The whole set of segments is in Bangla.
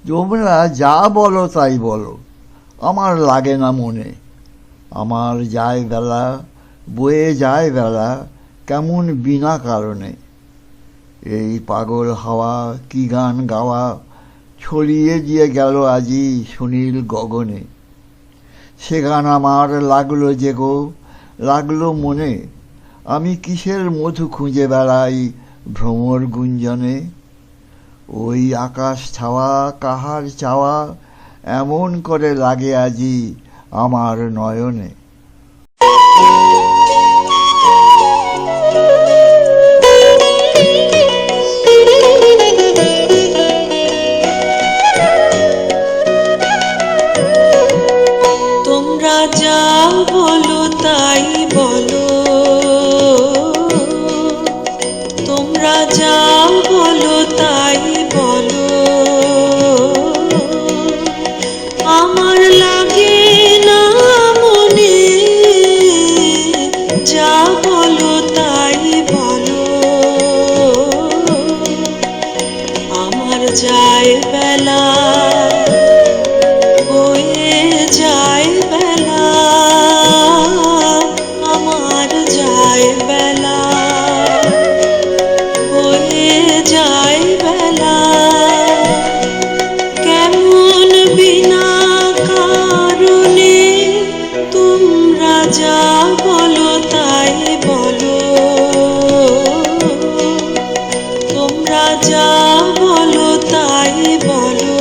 তোমরা যা বলো তাই বলো, আমার লাগে না মনে। আমার যায় বেলা, বয়ে যায় বেলা, কেমন বিনা কারণে। এই পাগল হাওয়া কি গান গাওয়া, ছড়িয়ে দিয়ে গেল আজি সুনীল গগনে। সে গান আমার লাগলো যে গো, লাগলো মনে। আমি কিসের মধু খুঁজে বেড়াই ভ্রমর গুঞ্জনে। ওই আকাশ ছাওয়া কাহার চাওয়া, এমন করে লাগে আজি আমার নয়নে। তোমরা যা বলো তাই বলো, তোমরা যা বলো তাই বলো, আমার লাগে না মনে। যা বলো তাই বলো, আমার যায় বেলা, বয়ে যায় বেলা, আমার যায় বেলা, বয়ে যায় বেলা, কেমন বিনা কারণে। তোমরা যা বলো তাই বলো, তোমরা যা বলো তাই বলো।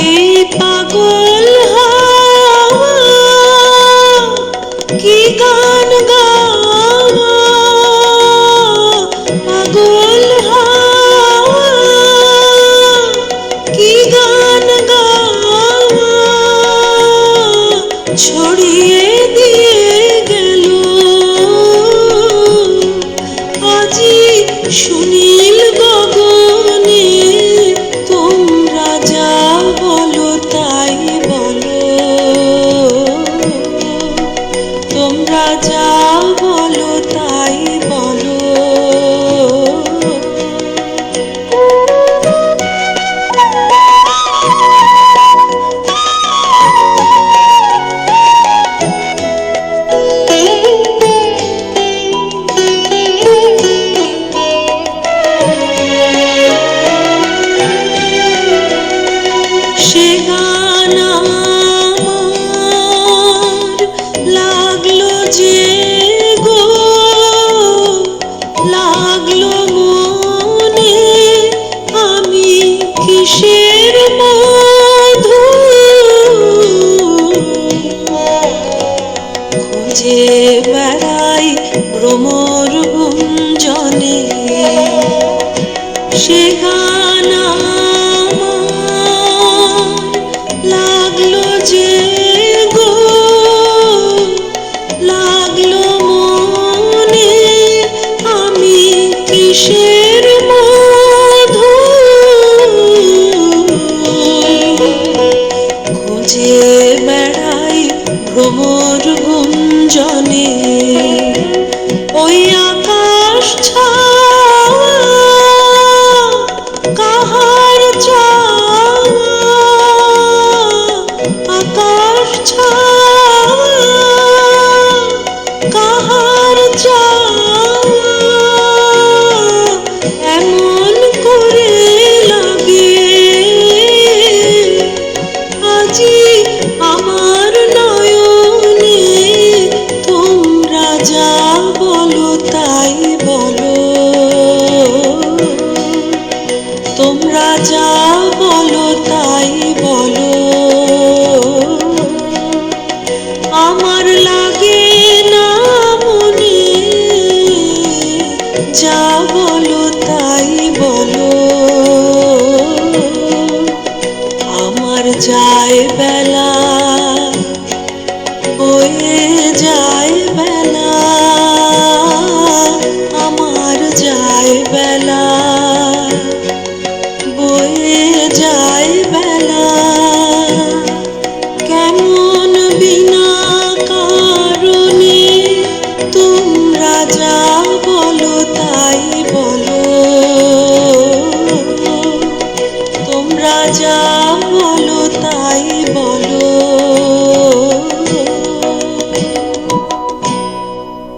এই পাগল হাওয়া কি গান গাওয়া, পাগল হাওয়া কি গান গাওয়া, ছড়িয়ে দিয়ে গেল আজি সুনীল গগনে। তোমরা যা বলো তাই বলো, তোমরা যা বলো তাই বলো। সে গান আমার লাগলো যে গো, লাগলো মনে। আমি কিসের মধু খুঁজে বেড়াই ভ্রমর গুঞ্জনে। সে গান আমার লাগলো যে গো, লাগলো মনে। আমি কিসের মধু খুঁজে বেড়াই ভ্রমর গুঞ্জনে। ওই আকাশ ছাওয়া কাহার চাওয়া, আকাশ ছাওয়া কাহার চাওয়া, এমন করে লাগে আজি আমার নয়নে। তোমরা যা বলো তাই বলো, তোমরা যা বলো তাই বলো, আমার লাগে না মনে। যা বলো তাই বলো, আমার যায় বেলা, বয়ে যায় বেলা, আমার যায় বলো তাই বলো